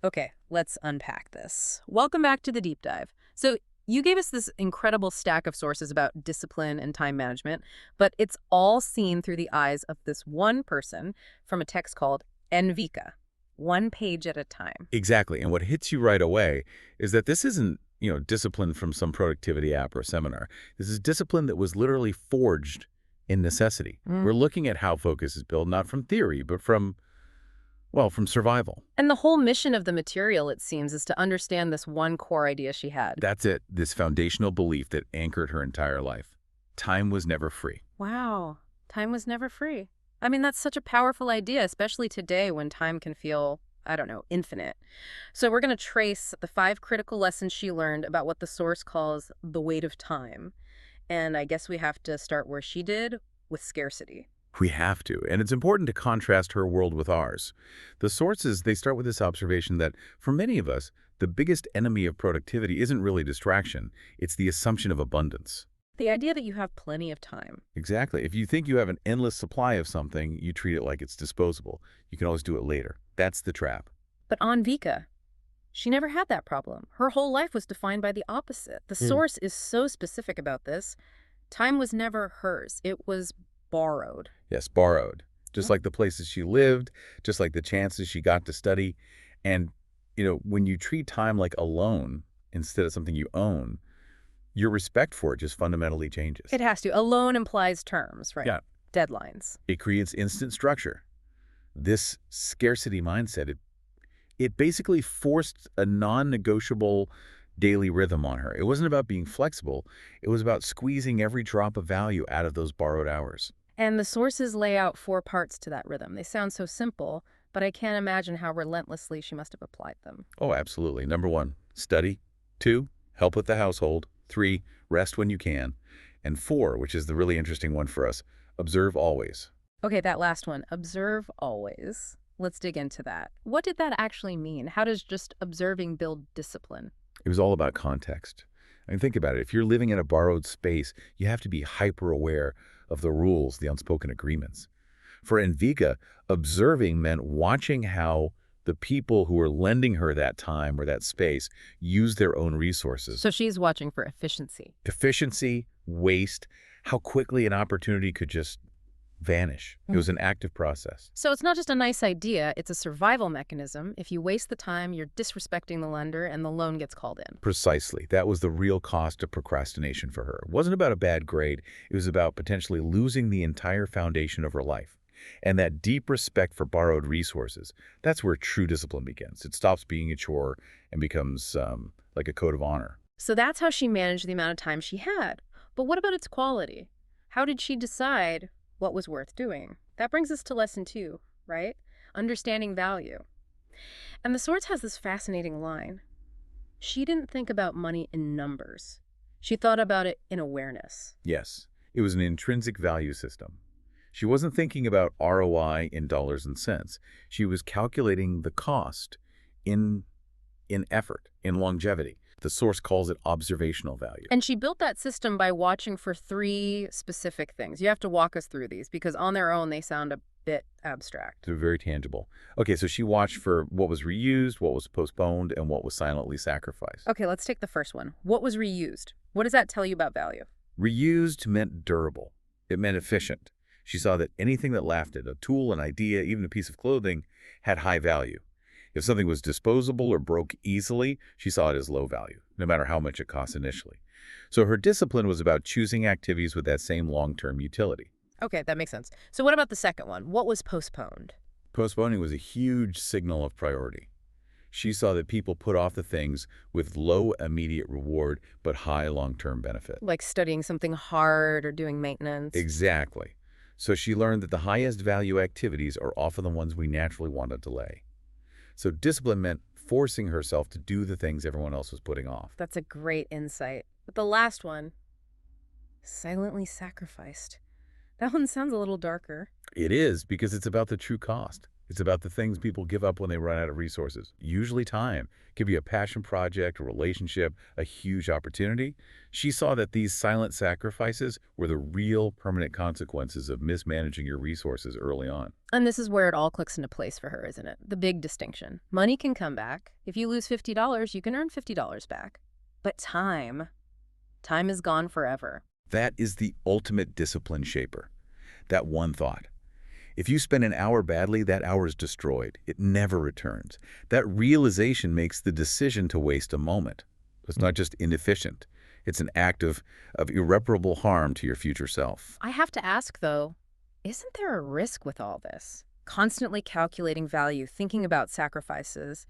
Okay, let's unpack this. Welcome back to the deep dive. So you gave us this incredible stack of sources about discipline and time management, but it's all seen through the eyes of this one person from a text called Anvika, one page at a time. Exactly. And what hits you right away is that this isn't, discipline from some productivity app or seminar. This is discipline that was literally forged in necessity. Mm. We're looking at how focus is built, not from theory, but from survival. And the whole mission of the material, it seems, is to understand this one core idea she had. That's it, this foundational belief that anchored her entire life. Time was never free. Wow, time was never free. I mean, that's such a powerful idea, especially today when time can feel, I don't know, infinite. So we're going to trace the 5 critical lessons she learned about what the source calls the weight of time. And I guess we have to start where she did, with scarcity. We have to, and it's important to contrast her world with ours. The sources, they start with this observation that, for many of us, the biggest enemy of productivity isn't really distraction, it's the assumption of abundance. The idea that you have plenty of time. Exactly. If you think you have an endless supply of something, you treat it like it's disposable. You can always do it later. That's the trap. But Anvika, she never had that problem. Her whole life was defined by the opposite. The source is so specific about this. Time was never hers. It was borrowed. Yes, borrowed. Just like the places she lived, just like the chances she got to study. And, when you treat time like a loan instead of something you own, your respect for it just fundamentally changes. It has to. A loan implies terms, right? Yeah. Deadlines. It creates instant structure. This scarcity mindset, it basically forced a non-negotiable daily rhythm on her. It wasn't about being flexible. It was about squeezing every drop of value out of those borrowed hours. And the sources lay out 4 parts to that rhythm. They sound so simple, but I can't imagine how relentlessly she must have applied them. Oh, absolutely. Number 1, study. 2, help with the household. 3, rest when you can. And 4, which is the really interesting one for us, observe always. Okay, that last one, observe always. Let's dig into that. What did that actually mean? How does just observing build discipline? It was all about context. I mean, think about it. If you're living in a borrowed space, you have to be hyper-aware of the rules, the unspoken agreements. For Anvika, observing meant watching how the people who were lending her that time or that space use their own resources. So she's watching for efficiency. Efficiency, waste, how quickly an opportunity could just vanish. It was an active process. So it's not just a nice idea, it's a survival mechanism. If you waste the time, you're disrespecting the lender and the loan gets called in. Precisely. That was the real cost of procrastination for her. It wasn't about a bad grade. It was about potentially losing the entire foundation of her life. And that deep respect for borrowed resources, that's where true discipline begins. It stops being a chore and becomes like a code of honor. So that's how she managed the amount of time she had. But what about its quality? How did she decide what was worth doing? That brings us to lesson 2, right? Understanding value. And the source has this fascinating line. She didn't think about money in numbers. She thought about it in awareness. Yes, it was an intrinsic value system. She wasn't thinking about ROI in dollars and cents. She was calculating the cost in effort, in longevity. The source calls it observational value. And she built that system by watching for 3 specific things. You have to walk us through these because on their own they sound a bit abstract. They're very tangible. Okay, so she watched for what was reused, what was postponed, and what was silently sacrificed. Okay, let's take the first one. What was reused? What does that tell you about value? Reused meant durable. It meant efficient. She saw that anything that lasted, a tool, an idea, even a piece of clothing, had high value. If something was disposable or broke easily, she saw it as low value, no matter how much it cost initially. So her discipline was about choosing activities with that same long-term utility. Okay, that makes sense. So what about the second one? What was postponed? Postponing was a huge signal of priority. She saw that people put off the things with low immediate reward but high long-term benefit. Like studying something hard or doing maintenance? Exactly. So she learned that the highest value activities are often the ones we naturally want to delay. So discipline meant forcing herself to do the things everyone else was putting off. That's a great insight. But the last one, silently sacrificed. That one sounds a little darker. It is, because it's about the true cost. It's about the things people give up when they run out of resources. Usually time. It could be a passion project, a relationship, a huge opportunity. She saw that these silent sacrifices were the real permanent consequences of mismanaging your resources early on. And this is where it all clicks into place for her, isn't it? The big distinction. Money can come back. If you lose $50, you can earn $50 back. But time is gone forever. That is the ultimate discipline shaper. That one thought. If you spend an hour badly, that hour is destroyed. It never returns. That realization makes the decision to waste a moment. It's not just inefficient. It's an act of irreparable harm to your future self. I have to ask, though, isn't there a risk with all this? Constantly calculating value, thinking about sacrifices.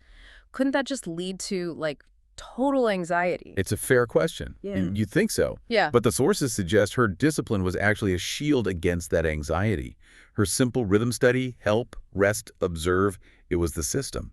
Couldn't that just lead to, like, total anxiety? It's a fair question. Yeah. You think so. Yeah. But the sources suggest her discipline was actually a shield against that anxiety. Her simple rhythm study, help, rest, observe, it was the system.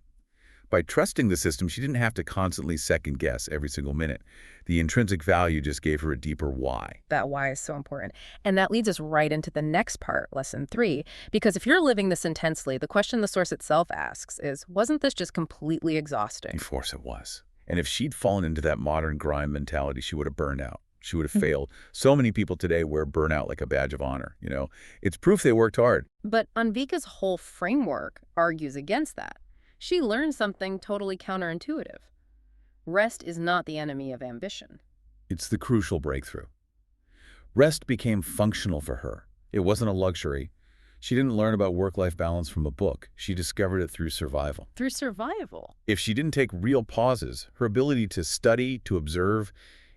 By trusting the system, she didn't have to constantly second-guess every single minute. The intrinsic value just gave her a deeper why. That why is so important. And that leads us right into the next part, lesson 3. Because if you're living this intensely, the question the source itself asks is, wasn't this just completely exhausting? Of course it was. And if she'd fallen into that modern grind mentality, she would have burned out. She would have failed. So many people today wear burnout like a badge of honor, you know. It's proof they worked hard. But Anvika's whole framework argues against that. She learned something totally counterintuitive. Rest is not the enemy of ambition. It's the crucial breakthrough. Rest became functional for her. It wasn't a luxury. She didn't learn about work-life balance from a book. She discovered it through survival. Through survival? If she didn't take real pauses, her ability to study, to observe,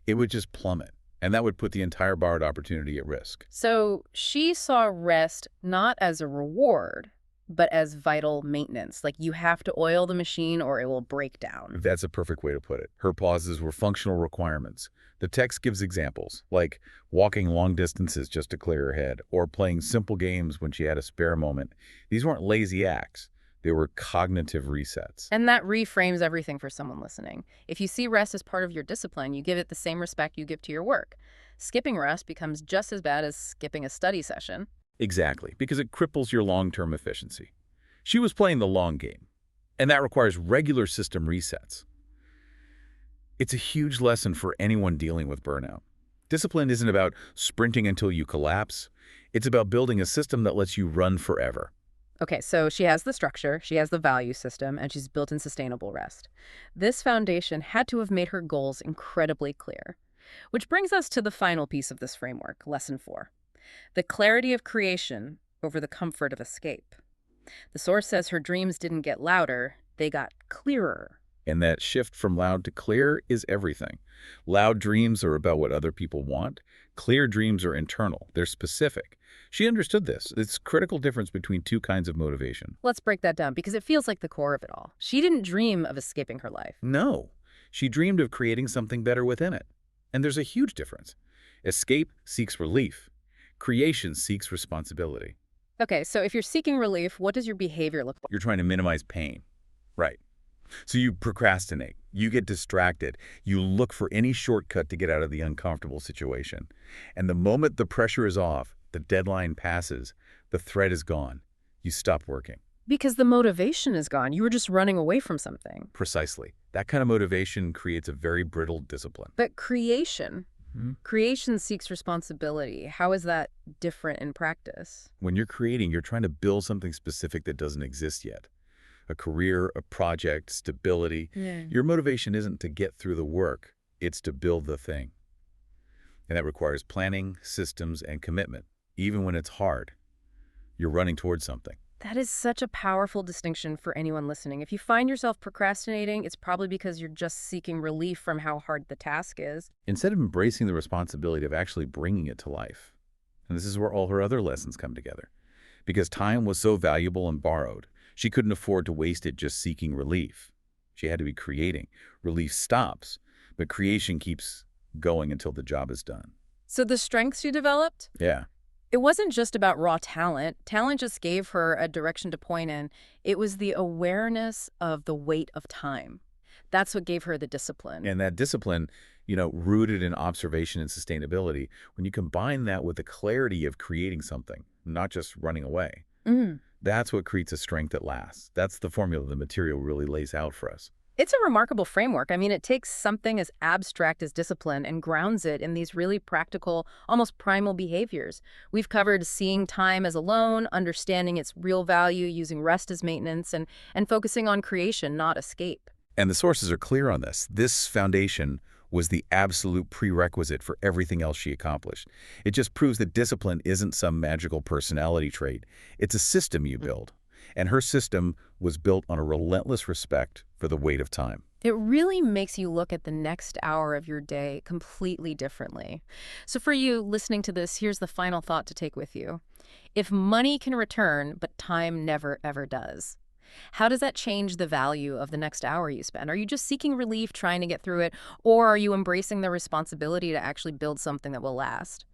it would just plummet. And that would put the entire borrowed opportunity at risk. So she saw rest not as a reward, but as vital maintenance. Like, you have to oil the machine or it will break down. That's a perfect way to put it. Her pauses were functional requirements. The text gives examples, like walking long distances just to clear her head, or playing simple games when she had a spare moment. These weren't lazy acts. They were cognitive resets. And that reframes everything for someone listening. If you see rest as part of your discipline, you give it the same respect you give to your work. Skipping rest becomes just as bad as skipping a study session. Exactly, because it cripples your long-term efficiency. She was playing the long game, and that requires regular system resets. It's a huge lesson for anyone dealing with burnout. Discipline isn't about sprinting until you collapse. It's about building a system that lets you run forever. Okay, so she has the structure, she has the value system, and she's built in sustainable rest. This foundation had to have made her goals incredibly clear. Which brings us to the final piece of this framework, lesson 4. The clarity of creation over the comfort of escape. The source says her dreams didn't get louder, they got clearer. And that shift from loud to clear is everything. Loud dreams are about what other people want. Clear dreams are internal. They're specific. She understood this. It's a critical difference between two kinds of motivation. Let's break that down, because it feels like the core of it all. She didn't dream of escaping her life. No. She dreamed of creating something better within it. And there's a huge difference. Escape seeks relief. Creation seeks responsibility. Okay, so if you're seeking relief, what does your behavior look like? You're trying to minimize pain. Right. So you procrastinate, you get distracted, you look for any shortcut to get out of the uncomfortable situation. And the moment the pressure is off, the deadline passes, the thread is gone, you stop working. Because the motivation is gone. You were just running away from something. Precisely. That kind of motivation creates a very brittle discipline. But creation seeks responsibility. How is that different in practice? When you're creating, you're trying to build something specific that doesn't exist yet. A career, a project, stability. Yeah. Your motivation isn't to get through the work, it's to build the thing. And that requires planning, systems, and commitment. Even when it's hard, you're running towards something. That is such a powerful distinction for anyone listening. If you find yourself procrastinating, it's probably because you're just seeking relief from how hard the task is. Instead of embracing the responsibility of actually bringing it to life. And this is where all her other lessons come together. Because time was so valuable and borrowed, she couldn't afford to waste it just seeking relief. She had to be creating. Relief stops, but creation keeps going until the job is done. So the strengths you developed? Yeah. It wasn't just about raw talent. Talent just gave her a direction to point in. It was the awareness of the weight of time. That's what gave her the discipline. And that discipline, rooted in observation and sustainability, when you combine that with the clarity of creating something, not just running away, That's what creates a strength that lasts. That's the formula the material really lays out for us. It's a remarkable framework. I mean, it takes something as abstract as discipline and grounds it in these really practical, almost primal behaviors. We've covered seeing time as alone, understanding its real value, using rest as maintenance, and focusing on creation, not escape. And the sources are clear on this. This foundation was the absolute prerequisite for everything else she accomplished. It just proves that discipline isn't some magical personality trait. It's a system you build. And her system was built on a relentless respect for the weight of time. It really makes you look at the next hour of your day completely differently. So for you, listening to this, here's the final thought to take with you. If money can return, but time never, ever does, how does that change the value of the next hour you spend? Are you just seeking relief, trying to get through it, or are you embracing the responsibility to actually build something that will last?